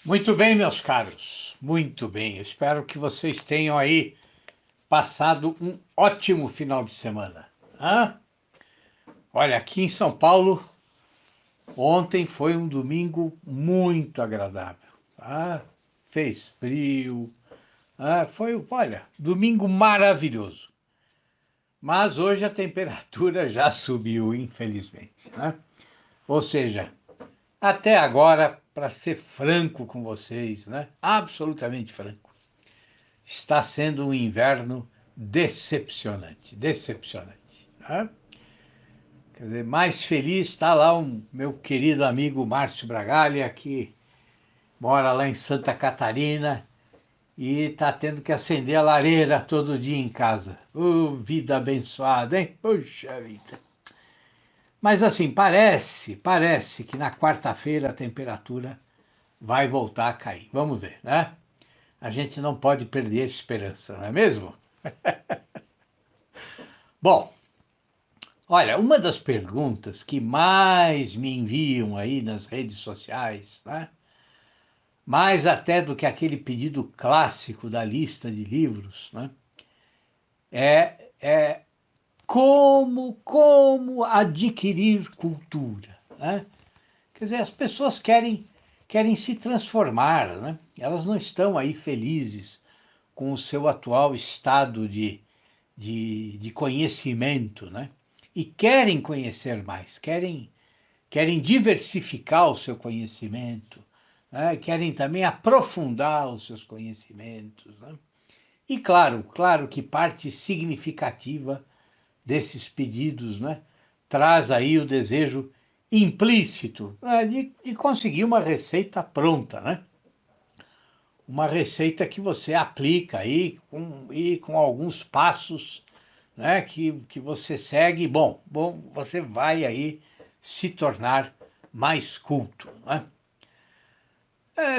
Muito bem, meus caros, muito bem. Eu espero que vocês tenham aí passado um ótimo final de semana. Hã? Olha, aqui em São Paulo, ontem foi um domingo muito agradável. Tá? Fez frio, olha, domingo maravilhoso. Mas hoje a temperatura já subiu, infelizmente. Né? Ou seja, até agora, para ser franco com vocês, né? Absolutamente franco. Está sendo um inverno decepcionante, decepcionante. Né? Quer dizer, mais feliz está lá o meu querido amigo Márcio Bragalha, que mora lá em Santa Catarina e está tendo que acender a lareira todo dia em casa. Vida abençoada, hein? Puxa vida. Mas assim, parece que na quarta-feira a temperatura vai voltar a cair. Vamos ver, né? A gente não pode perder a esperança, não é mesmo? Bom, olha, uma das perguntas que mais me enviam aí nas redes sociais, né? Mais até do que aquele pedido clássico da lista de livros, né? É como adquirir cultura, né? Quer dizer, as pessoas querem se transformar, né? Elas não estão aí felizes com o seu atual estado de conhecimento, né? E querem conhecer mais, querem diversificar o seu conhecimento, né? Querem também aprofundar os seus conhecimentos. Né? E claro que parte significativa desses pedidos, né, traz aí o desejo implícito, né, de conseguir uma receita pronta, né? Uma receita que você aplica aí com alguns passos, né, que você segue, bom, você vai aí se tornar mais culto, né?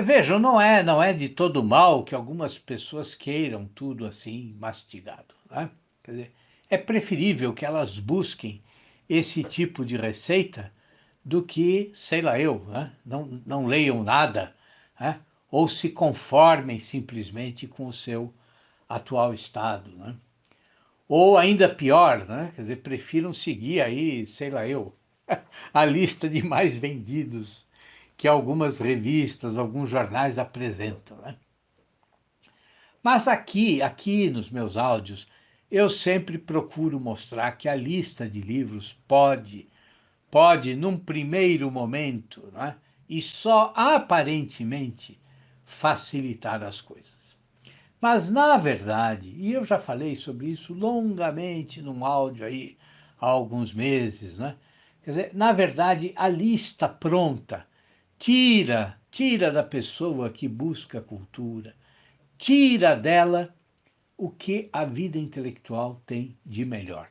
Vejam, não é de todo mal que algumas pessoas queiram tudo assim mastigado, né? Quer dizer, é preferível que elas busquem esse tipo de receita do que, sei lá eu, né? Não leiam nada, né? Ou se conformem simplesmente com o seu atual estado, né? Ou ainda pior, né? Quer dizer, prefiram seguir aí, sei lá eu, a lista de mais vendidos que algumas revistas, alguns jornais apresentam. Né? Mas aqui nos meus áudios, eu sempre procuro mostrar que a lista de livros pode num primeiro momento, né, e só aparentemente, facilitar as coisas. Mas, na verdade, e eu já falei sobre isso longamente num áudio aí há alguns meses, né? Quer dizer, na verdade, a lista pronta tira da pessoa que busca cultura, tira dela o que a vida intelectual tem de melhor,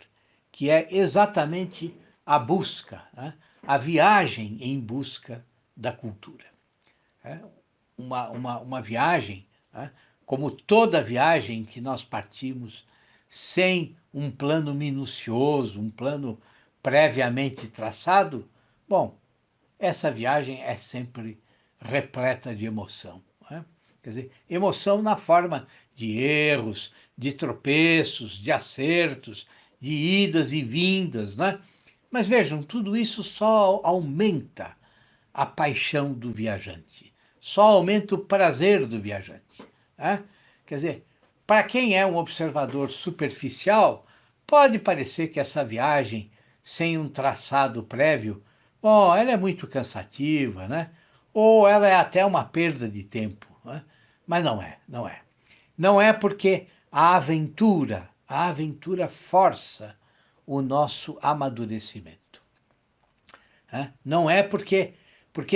que é exatamente a busca, né? A viagem em busca da cultura. Né? Uma viagem, né? Como toda viagem que nós partimos sem um plano minucioso, um plano previamente traçado, bom, essa viagem é sempre repleta de emoção. Né? Quer dizer, emoção na forma de erros, de tropeços, de acertos, de idas e vindas. Né? Mas vejam, tudo isso só aumenta a paixão do viajante, só aumenta o prazer do viajante. Né? Quer dizer, para quem é um observador superficial, pode parecer que essa viagem, sem um traçado prévio, bom, ela é muito cansativa, né? Ou ela é até uma perda de tempo. Né? Mas não é. Não é porque a aventura força o nosso amadurecimento. Né? Não é porque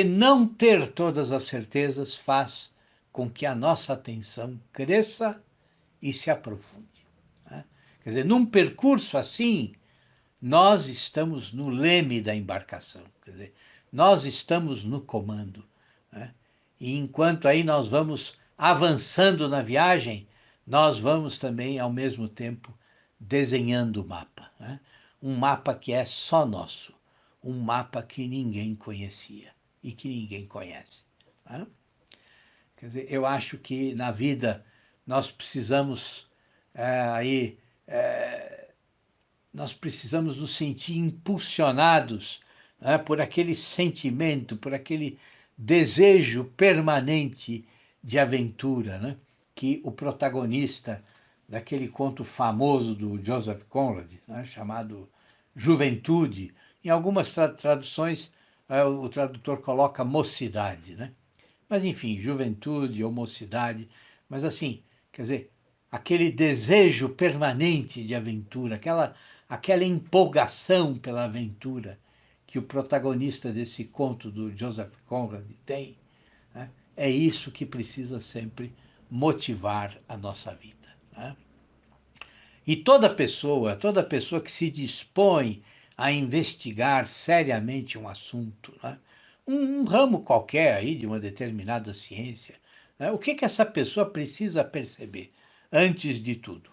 não ter todas as certezas faz com que a nossa atenção cresça e se aprofunde. Né? Quer dizer, num percurso assim, nós estamos no leme da embarcação, quer dizer, nós estamos no comando. Né? E enquanto aí nós vamos avançando na viagem, nós vamos também, ao mesmo tempo, desenhando o mapa. Né? Um mapa que é só nosso, um mapa que ninguém conhecia e que ninguém conhece. Né? Quer dizer, eu acho que na vida nós precisamos aí nós precisamos nos sentir impulsionados, né, por aquele sentimento, por aquele desejo permanente de aventura, né, que o protagonista daquele conto famoso do Joseph Conrad, né, chamado Juventude, em algumas traduções o tradutor coloca mocidade, né? Mas enfim, juventude ou mocidade, mas assim, quer dizer, aquele desejo permanente de aventura, aquela empolgação pela aventura que o protagonista desse conto do Joseph Conrad tem, né? É isso que precisa sempre motivar a nossa vida, né? E toda pessoa que se dispõe a investigar seriamente um assunto, né? Um ramo qualquer aí de uma determinada ciência, né? O que essa pessoa precisa perceber antes de tudo?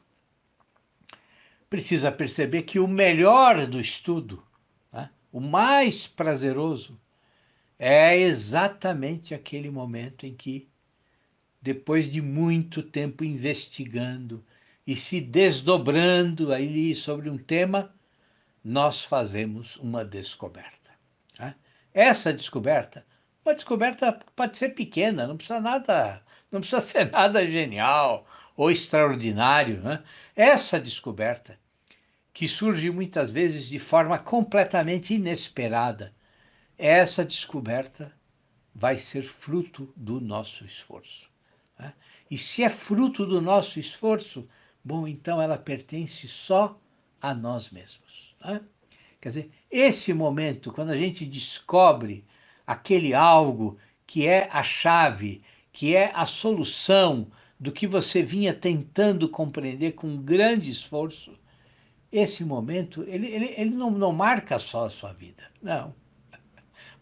Precisa perceber que o melhor do estudo, né? O mais prazeroso, é exatamente aquele momento em que, depois de muito tempo investigando e se desdobrando aí sobre um tema, nós fazemos uma descoberta, né? Essa descoberta, uma descoberta pode ser pequena, não precisa ser nada genial ou extraordinário, né? Essa descoberta, que surge muitas vezes de forma completamente inesperada, essa descoberta vai ser fruto do nosso esforço, né? E se é fruto do nosso esforço, bom, então ela pertence só a nós mesmos, né? Quer dizer, esse momento, quando a gente descobre aquele algo que é a chave, que é a solução do que você vinha tentando compreender com grande esforço, esse momento, ele não marca só a sua vida, não,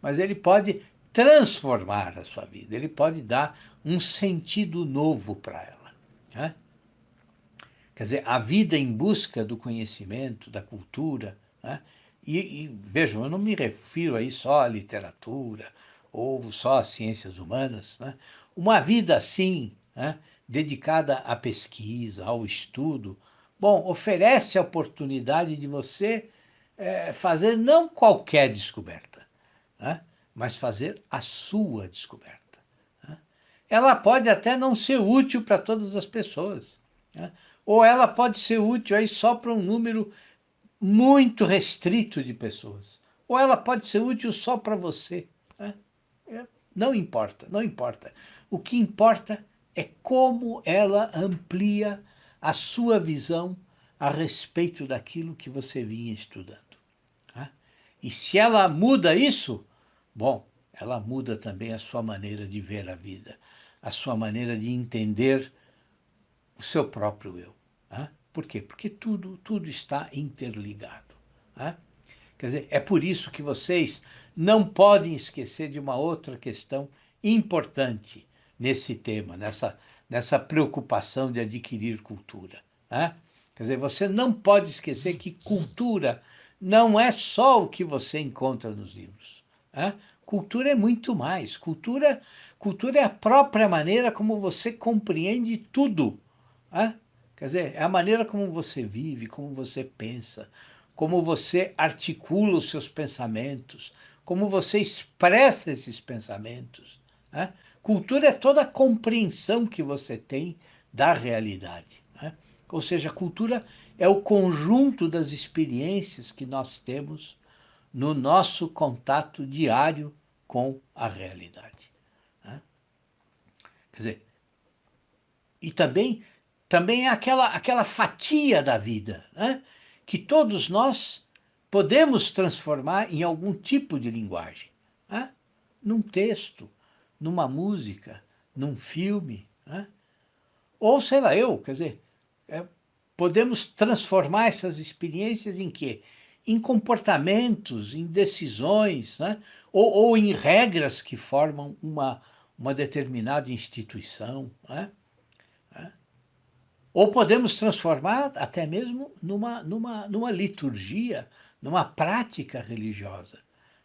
mas ele pode transformar a sua vida, ele pode dar um sentido novo para ela, né? Quer dizer, a vida em busca do conhecimento, da cultura, né? E vejam, eu não me refiro aí só à literatura ou só às ciências humanas, né? Uma vida assim, né, dedicada à pesquisa, ao estudo, bom, oferece a oportunidade de você fazer não qualquer descoberta, né, mas fazer a sua descoberta, né? Ela pode até não ser útil para todas as pessoas, né? Ou ela pode ser útil aí só para um número muito restrito de pessoas. Ou ela pode ser útil só para você, né? Não importa, não importa. O que importa é como ela amplia a sua visão a respeito daquilo que você vinha estudando, né? E se ela muda isso, bom, ela muda também a sua maneira de ver a vida, a sua maneira de entender o seu próprio eu, né? Por quê? Porque tudo está interligado, né? Quer dizer, é por isso que vocês não podem esquecer de uma outra questão importante nesse tema, nessa preocupação de adquirir cultura, né? Quer dizer, você não pode esquecer que cultura não é só o que você encontra nos livros, né? Cultura é muito mais. Cultura é a própria maneira como você compreende tudo, né? Quer dizer, é a maneira como você vive, como você pensa, como você articula os seus pensamentos, como você expressa esses pensamentos, né? Cultura é toda a compreensão que você tem da realidade, né? Ou seja, a cultura é o conjunto das experiências que nós temos no nosso contato diário com a realidade, né? Quer dizer, e também é aquela fatia da vida, né, que todos nós podemos transformar em algum tipo de linguagem, né? Num texto, numa música, num filme, né? Ou sei lá eu, quer dizer, é, podemos transformar essas experiências em quê? Em comportamentos, em decisões, né? Ou em regras que formam uma determinada instituição, né? Ou podemos transformar até mesmo numa liturgia, numa prática religiosa,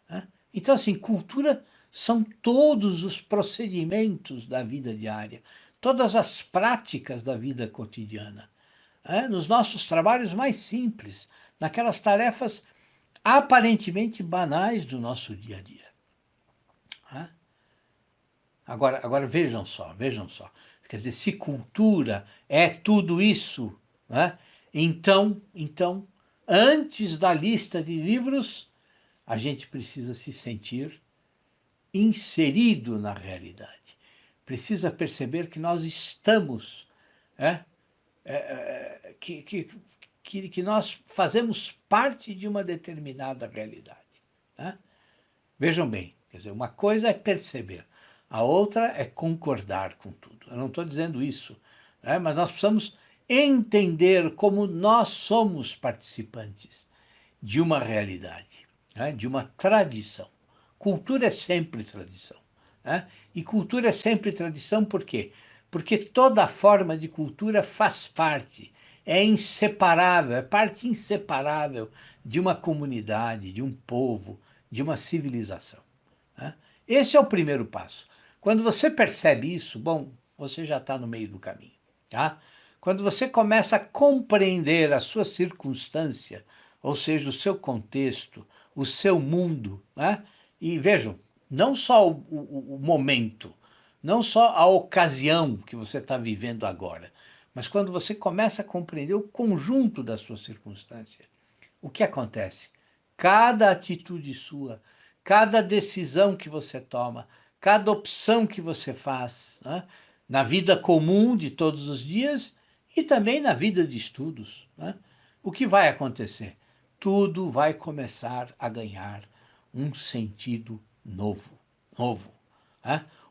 né? Então, assim, cultura são todos os procedimentos da vida diária, todas as práticas da vida cotidiana, nos nossos trabalhos mais simples, naquelas tarefas aparentemente banais do nosso dia a dia. Agora vejam só. Quer dizer, se cultura é tudo isso, né? Então, antes da lista de livros, a gente precisa se sentir inserido na realidade. Precisa perceber que nós estamos, que nós fazemos parte de uma determinada realidade. Né? Vejam bem, quer dizer, uma coisa é perceber, a outra é concordar com tudo. Eu não estou dizendo isso, mas nós precisamos entender como nós somos participantes de uma realidade, de uma tradição. Cultura é sempre tradição. E cultura é sempre tradição por quê? Porque toda forma de cultura faz parte, é inseparável, é parte inseparável de uma comunidade, de um povo, de uma civilização. Esse é o primeiro passo. Quando você percebe isso, bom, você já está no meio do caminho. Quando você começa a compreender a sua circunstância, ou seja, o seu contexto, o seu mundo, e vejam, não só o momento, não só a ocasião que você está vivendo agora, mas quando você começa a compreender o conjunto da sua circunstância, o que acontece? Cada atitude sua, cada decisão que você toma, cada opção que você faz, na vida comum de todos os dias e também na vida de estudos, o que vai acontecer? Tudo vai começar a ganhar um sentido novo.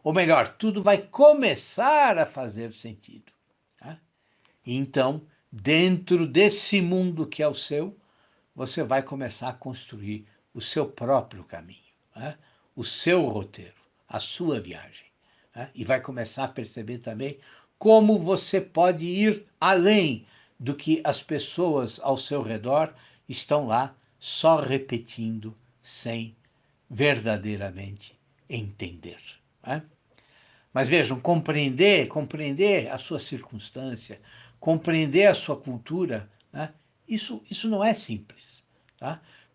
Ou melhor, tudo vai começar a fazer sentido. E então, dentro desse mundo que é o seu, você vai começar a construir o seu próprio caminho, o seu roteiro, a sua viagem. E vai começar a perceber também como você pode ir além do que as pessoas ao seu redor estão lá só repetindo sem verdadeiramente entender. Mas vejam, compreender a sua circunstância, compreender a sua cultura, isso não é simples.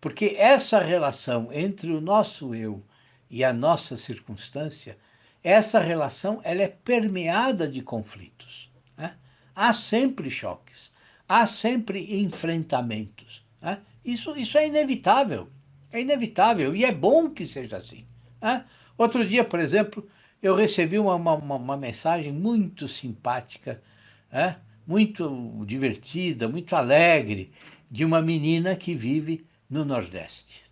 Porque essa relação entre o nosso eu e a nossa circunstância, essa relação ela é permeada de conflitos. Há sempre choques, há sempre enfrentamentos. Isso é inevitável e é bom que seja assim. Outro dia, por exemplo, eu recebi uma mensagem muito simpática, muito divertida, muito alegre, de uma menina que vive no Nordeste,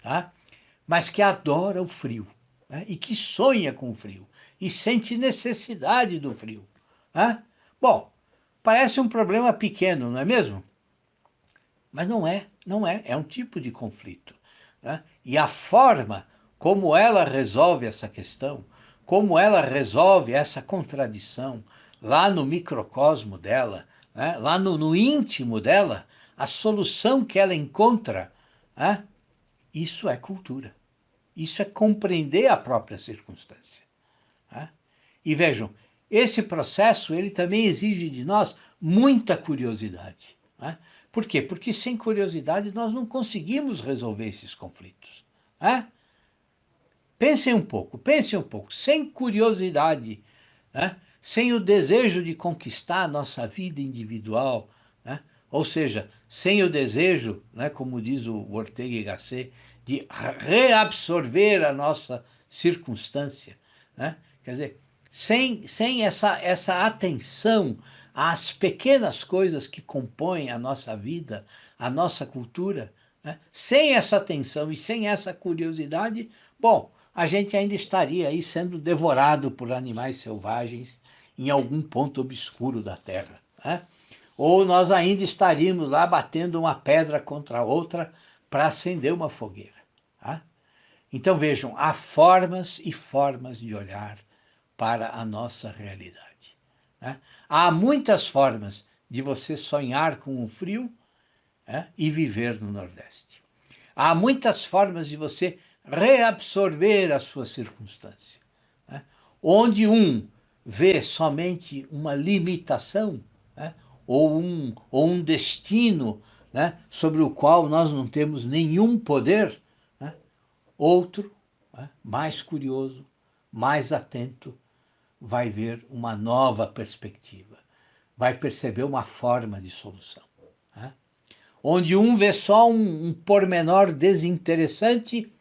mas que adora o frio, e que sonha com o frio, e sente necessidade do frio. Bom, parece um problema pequeno, não é mesmo? Mas não é, é um tipo de conflito. E a forma como ela resolve essa questão, como ela resolve essa contradição lá no microcosmo dela, lá no íntimo dela, a solução que ela encontra, isso é cultura. Isso é compreender a própria circunstância. E vejam, esse processo ele também exige de nós muita curiosidade. Por quê? Porque sem curiosidade nós não conseguimos resolver esses conflitos. Pensem um pouco. Sem curiosidade, sem o desejo de conquistar a nossa vida individual, ou seja, sem o desejo, como diz o Ortega y Gasset, de reabsorver a nossa circunstância, quer dizer, sem essa atenção às pequenas coisas que compõem a nossa vida, a nossa cultura, sem essa atenção e sem essa curiosidade, bom, a gente ainda estaria aí sendo devorado por animais selvagens em algum ponto obscuro da Terra. Ou nós ainda estaríamos lá batendo uma pedra contra a outra para acender uma fogueira. Então vejam, há formas e formas de olhar para a nossa realidade. Há muitas formas de você sonhar com o frio e viver no Nordeste. Há muitas formas de você reabsorver a sua circunstância. Né? Onde um vê somente uma limitação, né? ou um destino, né? sobre o qual nós não temos nenhum poder, né? Outro, né? mais curioso, mais atento, vai ver uma nova perspectiva, vai perceber uma forma de solução. Né? Onde um vê só um pormenor desinteressante,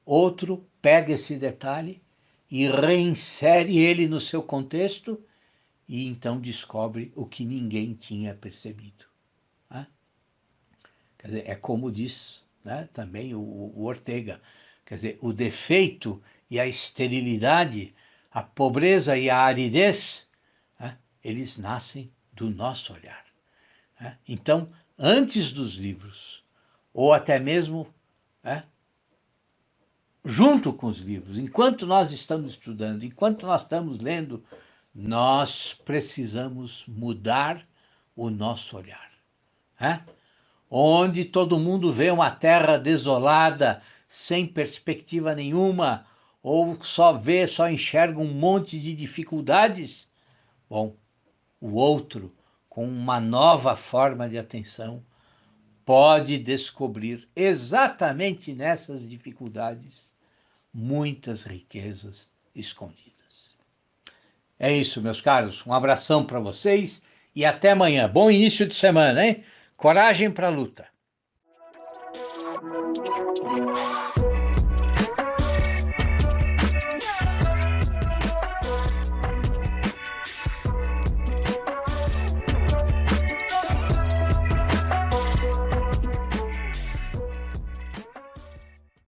outro pega esse detalhe e reinsere ele no seu contexto e então descobre o que ninguém tinha percebido. Né? Quer dizer, é como diz, né, também o Ortega, quer dizer, o defeito e a esterilidade, a pobreza e a aridez, né, eles nascem do nosso olhar. Né? Então, antes dos livros, ou até mesmo, né, junto com os livros, enquanto nós estamos estudando, enquanto nós estamos lendo, nós precisamos mudar o nosso olhar. Né? Onde todo mundo vê uma terra desolada, sem perspectiva nenhuma, ou só enxerga um monte de dificuldades, bom, o outro, com uma nova forma de atenção, pode descobrir exatamente nessas dificuldades muitas riquezas escondidas. É isso, meus caros. Um abração para vocês e até amanhã. Bom início de semana, hein? Coragem para a luta.